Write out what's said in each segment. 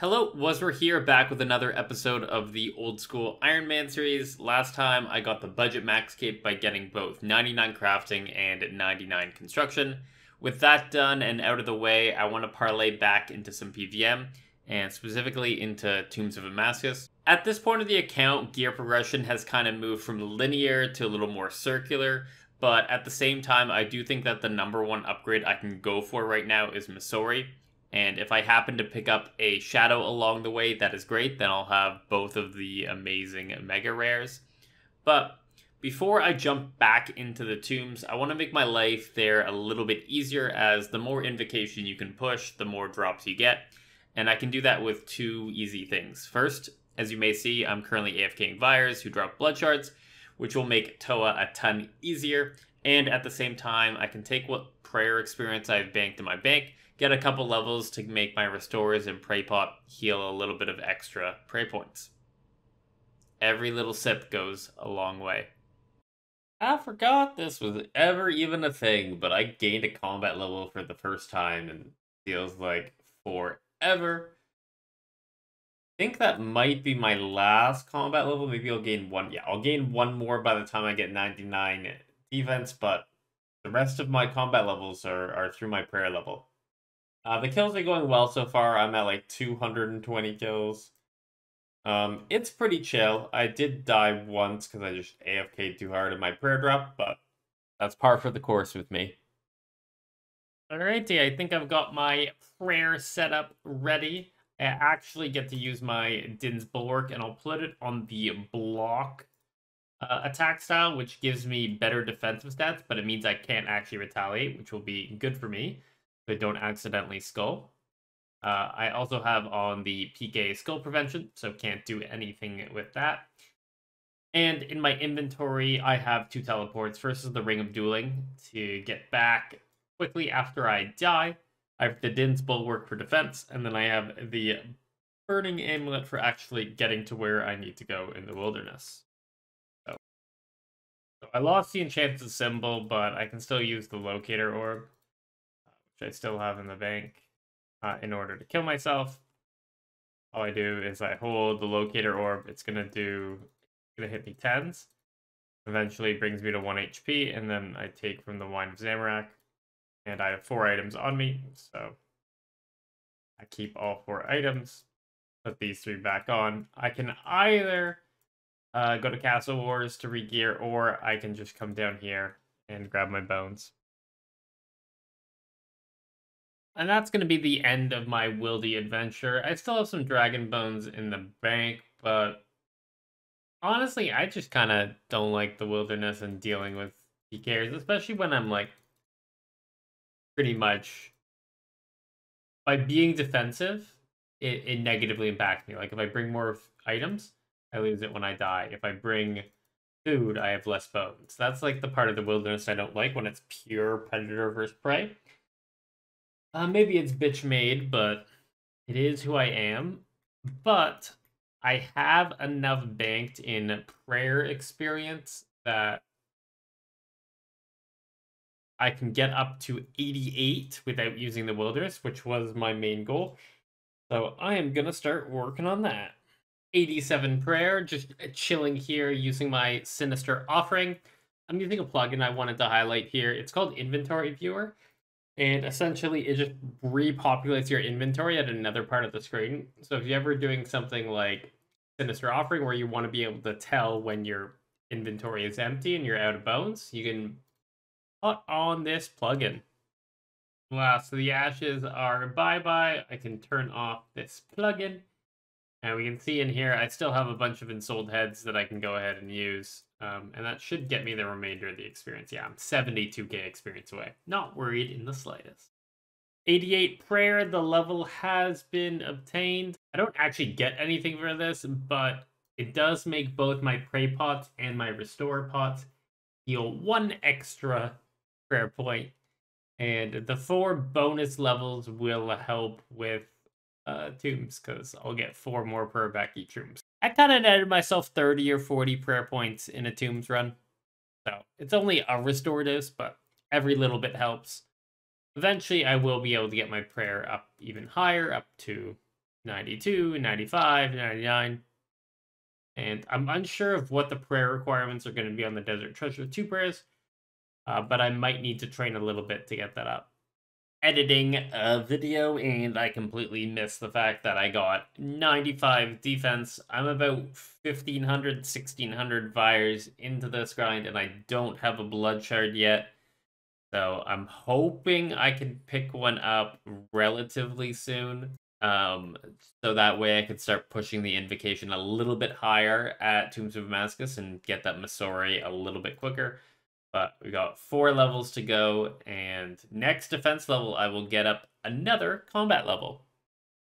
Hello, Waswere here, back with another episode of the old school Ironman series. Last time I got the budget max cape by getting both 99 crafting and 99 construction. With that done and out of the way, I want to parlay back into some PVM, and specifically into Tombs of Amascut. At this point of the account, gear progression has kind of moved from linear to a little more circular, but at the same time, I do think that the number one upgrade I can go for right now is Missouri. And if I happen to pick up a shadow along the way, that is great. Then I'll have both of the amazing mega rares. But before I jump back into the tombs, I want to make my life there a little bit easier, as the more invocation you can push, the more drops you get. And I can do that with two easy things. First, as you may see, I'm currently AFKing Vires, who drop blood shards, which will make Toa a ton easier. And at the same time, I can take what prayer experience I've banked in my bank, get a couple levels to make my restores and pray pot heal a little bit of extra pray points. Every little sip goes a long way. I forgot this was ever even a thing, but I gained a combat level for the first time and feels like forever. I think that might be my last combat level. Maybe I'll gain one. Yeah, I'll gain one more by the time I get 99 defense, but the rest of my combat levels are through my prayer level. The kills are going well so far. I'm at like 220 kills. It's pretty chill. I did die once because I just AFK'd too hard in my prayer drop, but that's par for the course with me. Alrighty, I think I've got my prayer setup ready. I actually get to use my Din's Bulwark, and I'll put it on the block attack style, which gives me better defensive stats, but it means I can't actually retaliate, which will be good for me, so I don't accidentally skull. I also have on the PK skull prevention, so can't do anything with that. And in my inventory, I have two teleports. First is the Ring of Dueling to get back quickly after I die. I have the Din's Bulwark for defense, and then I have the Burning Amulet for actually getting to where I need to go in the wilderness. So I lost the Enchanted Symbol, but I can still use the Locator Orb, which I still have in the bank, in order to kill myself. All I do is I hold the Locator Orb. It's gonna hit me 10s. Eventually brings me to 1 HP, and then I take from the Wine of Zamorak. And I have 4 items on me, so I keep all 4 items, put these 3 back on. I can either go to Castle Wars to re-gear, or I can just come down here and grab my bones. And that's going to be the end of my Wildy adventure. I still have some Dragon Bones in the bank, but honestly, I just kind of don't like the wilderness and dealing with PKers, especially when I'm like, pretty much, by being defensive, it negatively impacts me. Like, if I bring more items, I lose it when I die. If I bring food, I have less bones. That's like the part of the wilderness I don't like, when it's pure predator versus prey. Maybe it's bitch made, but it is who I am. But I have enough banked in prayer experience that I can get up to 88 without using the wilderness, which was my main goal. So I am going to start working on that. 87 prayer, just chilling here using my Sinister Offering. I'm using a plugin I wanted to highlight here. It's called Inventory Viewer. And essentially, it just repopulates your inventory at another part of the screen. So if you're ever doing something like Sinister Offering, where you want to be able to tell when your inventory is empty and you're out of bones, you can put on this plugin. Wow, so the ashes are bye-bye. I can turn off this plugin. And we can see in here, I still have a bunch of ensouled heads that I can go ahead and use. And that should get me the remainder of the experience. Yeah, I'm 72k experience away. Not worried in the slightest. 88 prayer, the level has been obtained. I don't actually get anything for this, but it does make both my pray pots and my restore pots heal 1 extra prayer point. And the 4 bonus levels will help with tombs, because I'll get 4 more prayer back each room. I kind of netted myself 30 or 40 prayer points in a tombs run. So it's only a restorative, but every little bit helps. Eventually, I will be able to get my prayer up even higher, up to 92, 95, 99. And I'm unsure of what the prayer requirements are going to be on the Desert Treasure 2 prayers, but I might need to train a little bit to get that up. Editing a video, and I completely missed the fact that I got 95 defense. I'm about 1,500, 1,600 fires into this grind, and I don't have a blood shard yet. So I'm hoping I can pick one up relatively soon. So that way I could start pushing the invocation a little bit higher at Tombs of Amascut and get that Masori a little bit quicker. But we got 4 levels to go, and next defense level I will get up another combat level.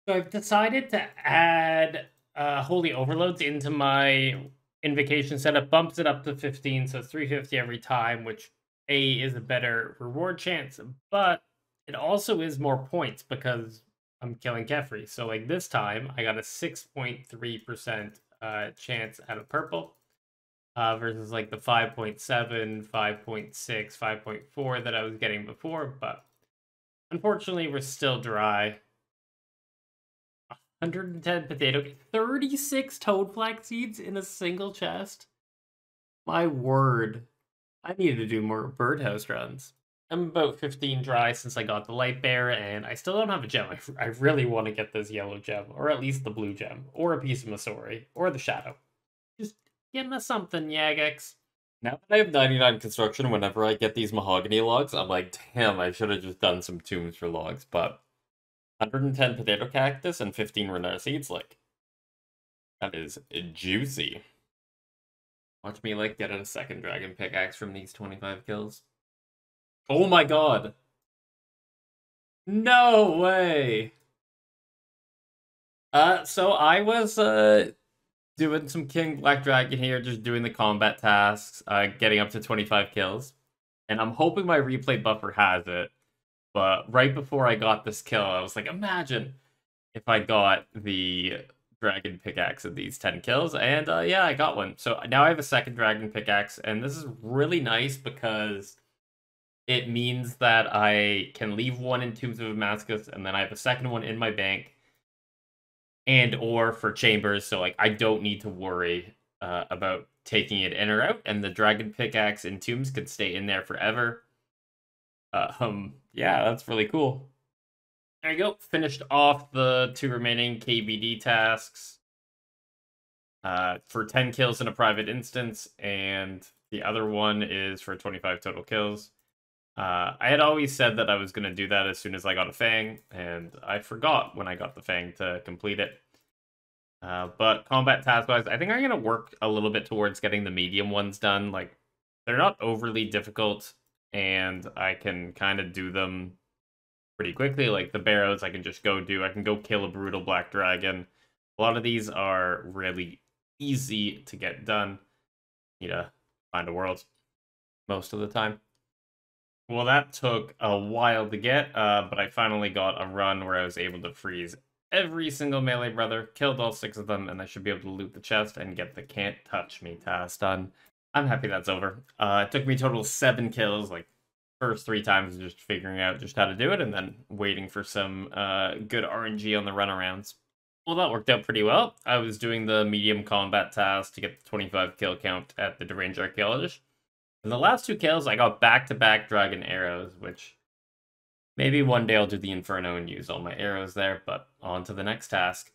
So I've decided to add Holy Overloads into my invocation setup, bumps it up to 15, so it's 350 every time, which is a better reward chance, but it also is more points because I'm killing Kefri. So like this time, I got a 6.3% chance at a purple versus like the 5.7, 5.6, 5.4 that I was getting before. But unfortunately, we're still dry. 110 potato, 36 toad flax seeds in a single chest. My word. I need to do more birdhouse runs. I'm about 15 dry since I got the light bear, and I still don't have a gem. I really want to get this yellow gem, or at least the blue gem, or a piece of Masori, or the shadow. Just give me something, Yagex. Now that I have 99 construction, whenever I get these mahogany logs, I'm like, damn, I should have just done some tombs for logs, but 110 potato cactus and 15 renard seeds, like, that is juicy. Watch me, like, get a second dragon pickaxe from these 25 kills. Oh my god! No way! So I was, doing some King Black Dragon here, just doing the combat tasks, getting up to 25 kills. And I'm hoping my replay buffer has it. But right before I got this kill, I was like, imagine if I got the dragon pickaxe of these 10 kills, and yeah, I got one. So now I have a second dragon pickaxe, and this is really nice because it means that I can leave one in Tombs of Amascut, and then I have a second one in my bank, and or for chambers, so like I don't need to worry about taking it in or out, and the dragon pickaxe in Tombs could stay in there forever. Yeah, that's really cool. There you go. Finished off the 2 remaining KBD tasks for 10 kills in a private instance, and the other one is for 25 total kills. I had always said that I was going to do that as soon as I got a Fang, and I forgot when I got the Fang to complete it. But combat task-wise, I think I'm going to work a little bit towards getting the medium ones done. Like, they're not overly difficult, and I can kind of do them pretty quickly. Like the barrows, I can just go do. I can go kill a brutal black dragon. A lot of these are really easy to get done. Need to find a world most of the time. Well, that took a while to get, but I finally got a run where I was able to freeze every single melee brother, killed all 6 of them, and I should be able to loot the chest and get the Can't Touch Me task done. I'm happy that's over. It took me a total of 7 kills, like, first 3 times just figuring out just how to do it, and then waiting for some good RNG on the runarounds. Well, that worked out pretty well. I was doing the medium combat task to get the 25 kill count at the Deranged Archaeologist. In the last 2 kills, I got back-to-back dragon arrows, which maybe one day I'll do the Inferno and use all my arrows there, but on to the next task.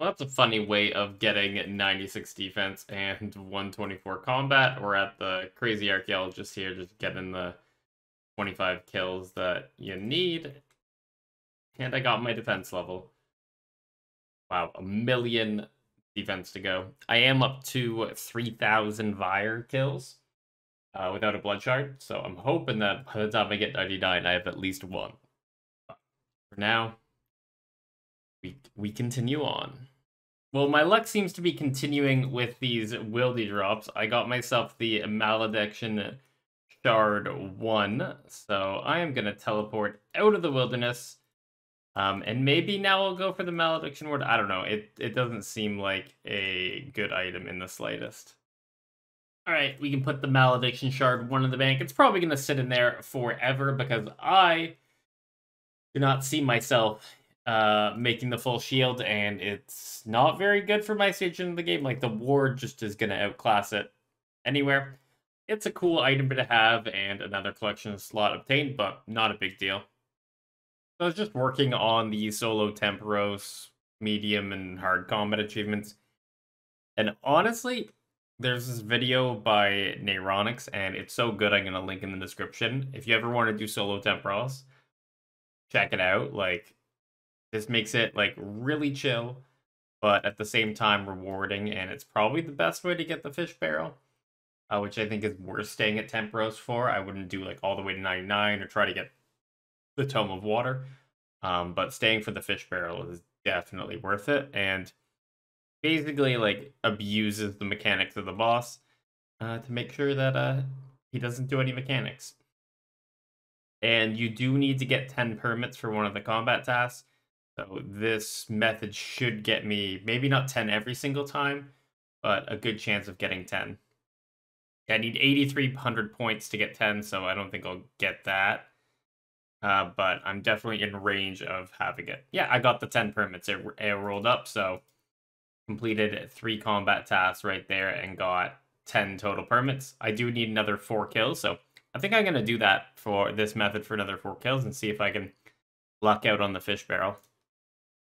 Well, that's a funny way of getting 96 defense and 124 combat, or at the Crazy Archaeologist here, just getting the 25 kills that you need. And I got my defense level. Wow, 1,000,000 defense to go. I am up to 3,000 Vire kills without a blood shard, so I'm hoping that by the time I get 99, I have at least one. But for now, we continue on. Well, my luck seems to be continuing with these wildy drops. I got myself the Malediction Shard 1, so I am going to teleport out of the wilderness. And maybe now I'll go for the Malediction Ward. I don't know. It doesn't seem like a good item in the slightest. Alright, we can put the Malediction Shard 1 in the bank. It's probably going to sit in there forever because I do not see myself making the full shield, and it's not very good for my stage in the game. Like, the ward just is going to outclass it anywhere. It's a cool item to have, and another collection slot obtained, but not a big deal. So I was just working on the solo Temporos, medium, and hard combat achievements. And honestly, there's this video by Neuronics, and it's so good I'm going to link in the description. If you ever want to do solo Temporos, check it out. Like, this makes it, like, really chill, but at the same time rewarding, and it's probably the best way to get the fish barrel, which I think is worth staying at Temporos for. I wouldn't do, like, all the way to 99 or try to get the Tome of Water, but staying for the fish barrel is definitely worth it, and basically, like, abuses the mechanics of the boss to make sure that he doesn't do any mechanics. And you do need to get 10 permits for one of the combat tasks. So this method should get me, maybe not 10 every single time, but a good chance of getting 10. I need 8,300 points to get 10, so I don't think I'll get that. But I'm definitely in range of having it. Yeah, I got the 10 permits. It rolled up, so completed 3 combat tasks right there and got 10 total permits. I do need another 4 kills, so I think I'm going to do that for this method for another 4 kills and see if I can luck out on the fish barrel.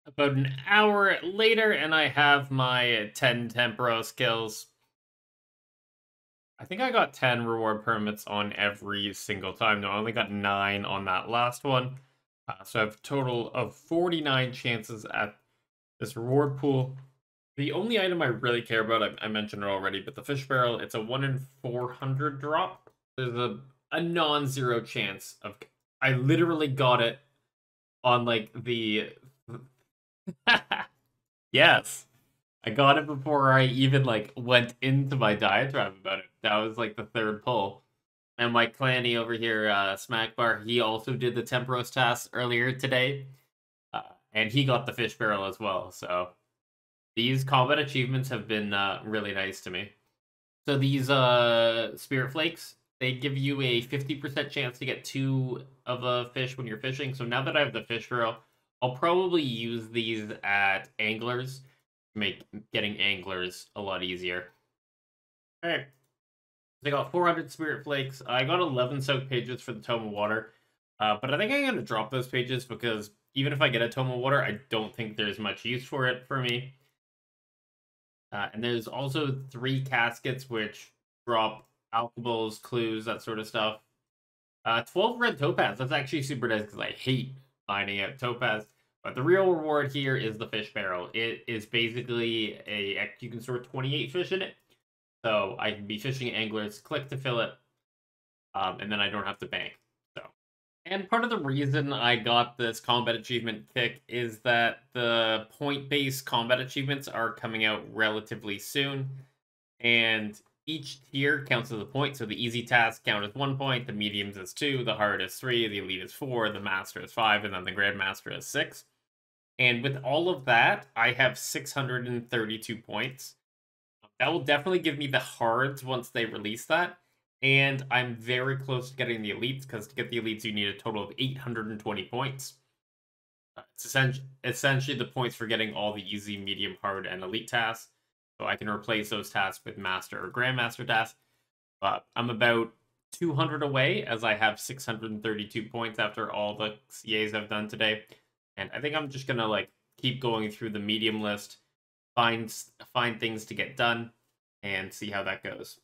About an hour later, and I have my 10 Temporos kills. I think I got 10 reward permits on every single time. No, I only got 9 on that last one. So I have a total of 49 chances at this reward pool. The only item I really care about, I mentioned it already, but the fish barrel, it's a 1 in 400 drop. There's a non-zero chance of... I literally got it on, like, the... Yes. I got it before I even, like, went into my diatribe about it. That was, like, the 3rd pull. And my clanny over here, Smackbar, he also did the Temporos task earlier today. And he got the fish barrel as well, so... These combat achievements have been really nice to me. So these Spirit Flakes, they give you a 50% chance to get 2 of a fish when you're fishing. So now that I have the fish barrel, I'll probably use these at anglers to make getting anglers a lot easier. Alright. I got 400 Spirit Flakes. I got 11 soaked pages for the Tome of Water. But I think I'm going to drop those pages because even if I get a Tome of Water, I don't think there's much use for it for me. And there's also 3 caskets which drop alcohols, clues, that sort of stuff. 12 red topaz. That's actually super nice because I hate finding out topaz. But the real reward here is the fish barrel. It is basically you can store 28 fish in it. So I can be fishing anglers, click to fill it, and then I don't have to bank. And part of the reason I got this combat achievement kick is that the point-based combat achievements are coming out relatively soon. And each tier counts as a point. So the easy tasks count as 1 point, the mediums as 2, the hard is 3, the elite is 4, the master is 5, and then the grandmaster is 6. And with all of that, I have 632 points. That will definitely give me the hards once they release that. And I'm very close to getting the elites, because to get the elites, you need a total of 820 points. It's essentially the points for getting all the easy, medium, hard, and elite tasks. So I can replace those tasks with master or grandmaster tasks. But I'm about 200 away, as I have 632 points after all the CAs I've done today. And I think I'm just gonna, like, keep going through the medium list, find things to get done, and see how that goes.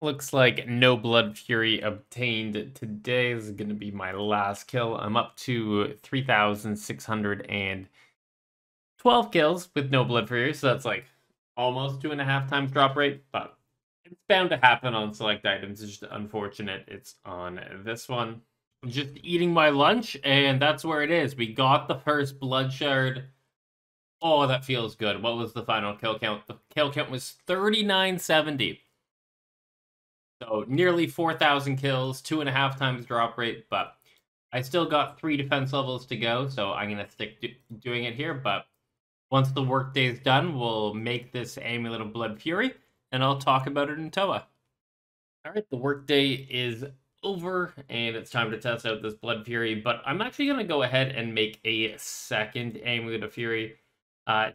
Looks like no Blood Fury obtained today. This is going to be my last kill. I'm up to 3,612 kills with no Blood Fury, so that's like almost 2.5 times drop rate, but it's bound to happen on select items. It's just unfortunate it's on this one. I'm just eating my lunch, and that's where it is. We got the first Blood Shard. Oh, that feels good. What was the final kill count? The kill count was 3,970. So nearly 4,000 kills, 2.5 times drop rate, but I still got 3 defense levels to go, so I'm going to stick doing it here. But once the workday's done, we'll make this Amulet of Blood Fury, and I'll talk about it in Toa. Alright, the workday is over, and it's time to test out this Blood Fury, but I'm actually going to go ahead and make a second Amulet of Fury,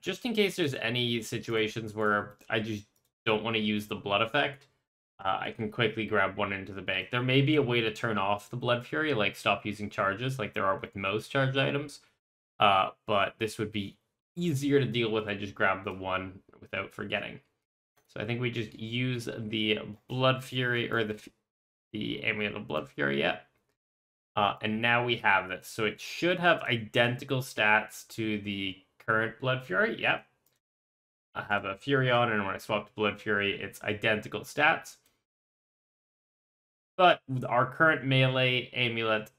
just in case there's any situations where I just don't want to use the Blood effect. I can quickly grab one into the bank. There may be a way to turn off the Blood Fury, like stop using charges, like there are with most charged items, but this would be easier to deal with. I just grab the one without forgetting. So I think we just use the Blood Fury, or the Amulet of Blood Fury yet. And now we have this. So it should have identical stats to the current Blood Fury. Yep. I have a Fury on, and when I swap to Blood Fury, it's identical stats. But our current melee amulet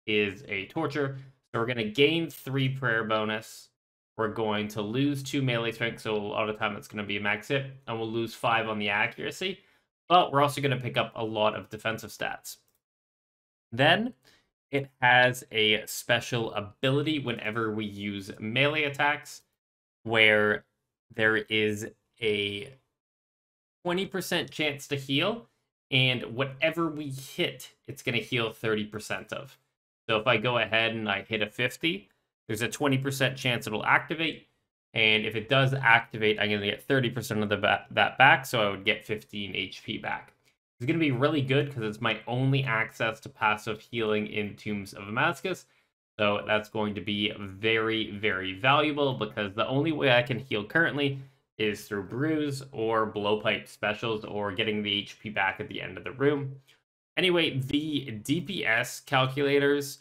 is a Torture. So we're going to gain 3 prayer bonus. We're going to lose 2 melee strength, so a lot of time it's going to be a max hit. And we'll lose 5 on the accuracy. But we're also going to pick up a lot of defensive stats. Then it has a special ability whenever we use melee attacks, where there is a 20% chance to heal, and whatever we hit, it's going to heal 30% of. So if I go ahead and I hit a 50, there's a 20% chance it'll activate, and if it does activate, I'm going to get 30% of that back, so I would get 15 HP back. It's going to be really good because it's my only access to passive healing in Tombs of Amascut. So that's going to be very, very valuable because the only way I can heal currently is through Bruise or Blowpipe specials or getting the HP back at the end of the room. Anyway, the DPS calculators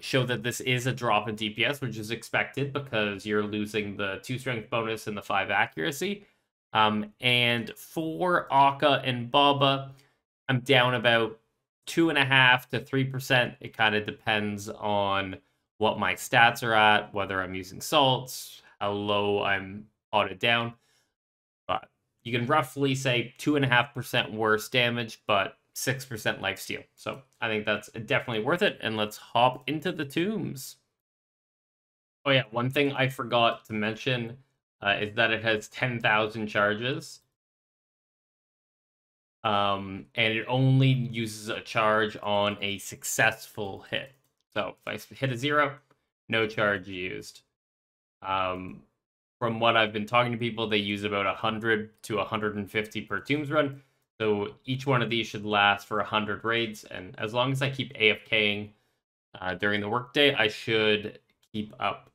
show that this is a drop in DPS, which is expected because you're losing the 2 strength bonus and the 5 accuracy. And for Akka and Baba, I'm down about 2.5% to 3%. It kind of depends on what my stats are at, whether I'm using salts, how low I'm potted down. But you can roughly say 2.5% worse damage, but 6% lifesteal. So I think that's definitely worth it. And let's hop into the tombs. Oh yeah, one thing I forgot to mention is that it has 10,000 charges. And it only uses a charge on a successful hit. So if I hit a 0, no charge used. From what I've been talking to people, they use about 100 to 150 per tombs run. So each one of these should last for 100 raids. And as long as I keep AFKing during the workday, I should keep up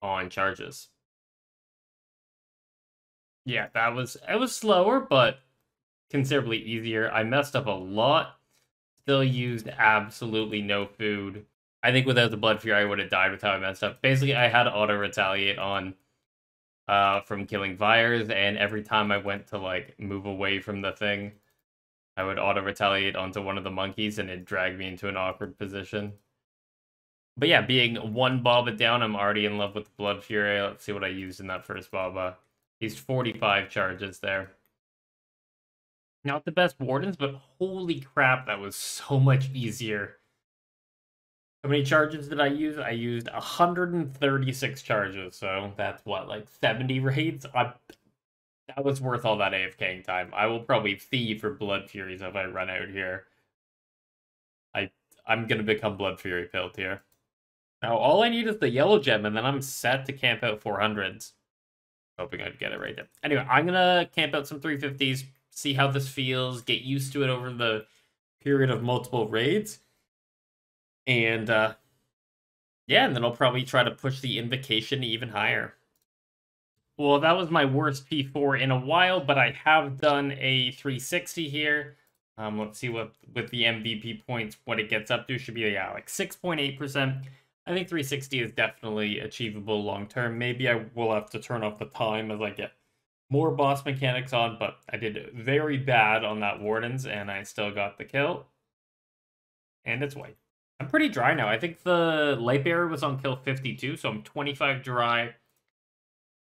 on charges. Yeah, it was slower, but considerably easier. I messed up a lot. Still used absolutely no food. I think without the Blood Fury, I would have died with how I messed up. Basically, I had auto retaliate on from killing Vires, and every time I went to like move away from the thing, I would auto retaliate onto one of the monkeys, and it dragged me into an awkward position. But yeah, being 1 Baba down, I'm already in love with the Blood Fury. Let's see what I used in that first Baba. He's 45 charges there. Not the best wardens, but holy crap, that was so much easier. How many charges did I use? I used 136 charges, so that's what, like 70 raids? That was worth all that AFKing time. I will probably thieve for Blood Furies if I run out here. I'm gonna become Blood Fury pilled here. Now, all I need is the yellow gem, and then I'm set to camp out 400s. Hoping I'd get it right there. Anyway, I'm gonna camp out some 350s, see how this feels, get used to it over the period of multiple raids. And, yeah, and then I'll probably try to push the Invocation even higher. Well, that was my worst P4 in a while, but I have done a 360 here. Let's see what, with the MVP points, what it gets up to. Should be, yeah, like 6.8%. I think 360 is definitely achievable long-term. Maybe I will have to turn off the time as I get more boss mechanics on, but I did very bad on that Wardens, and I still got the kill. And it's white. I'm pretty dry now. I think the Light Bearer was on kill 52, so I'm 25 dry.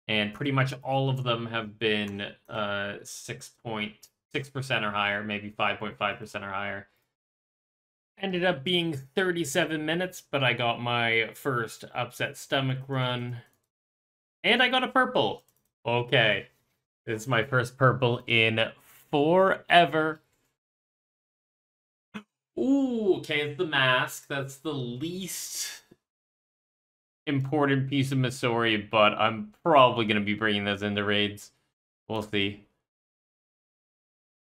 And pretty much all of them have been 6.6% or higher, maybe 5.5% or higher. Ended up being 37 minutes, but I got my first upset stomach run. And I got a purple. Okay. This is my first purple in forever. Ooh, okay, it's the mask. That's the least important piece of Masori, but I'm probably going to be bringing this into raids. We'll see.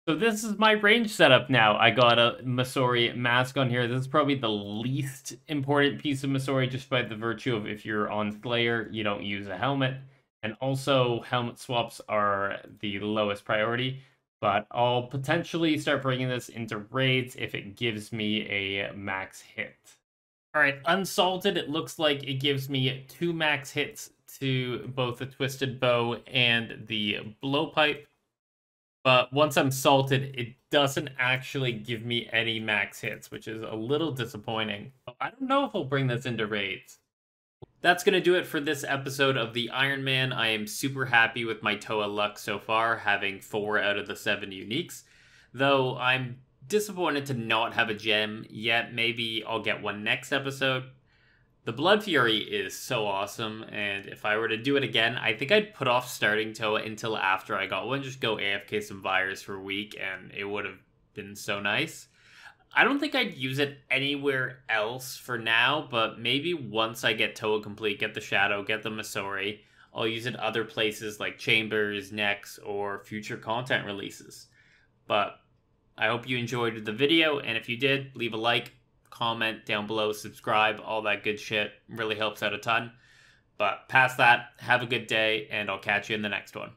So this is my range setup now. I got a Masori mask on here. This is probably the least important piece of Masori, just by the virtue of if you're on Slayer, you don't use a helmet. And also, helmet swaps are the lowest priority. But I'll potentially start bringing this into raids if it gives me a max hit. Alright, unsalted, it looks like it gives me 2 max hits to both the Twisted Bow and the Blowpipe. But once I'm salted, it doesn't actually give me any max hits, which is a little disappointing. I don't know if I'll bring this into raids. That's going to do it for this episode of the Ironman. I am super happy with my Toa luck so far, having 4 out of the 7 uniques. Though I'm disappointed to not have a gem yet. Maybe I'll get one next episode. The Blood Fury is so awesome, and if I were to do it again, I think I'd put off starting Toa until after I got one, just go AFK some virus for a week, and it would have been so nice. I don't think I'd use it anywhere else for now, but maybe once I get Toa complete, get the Shadow, get the Masori, I'll use it other places like Chambers, Next, or future content releases. But I hope you enjoyed the video, and if you did, leave a like, comment down below, subscribe, all that good shit. Really helps out a ton. But past that, have a good day, and I'll catch you in the next one.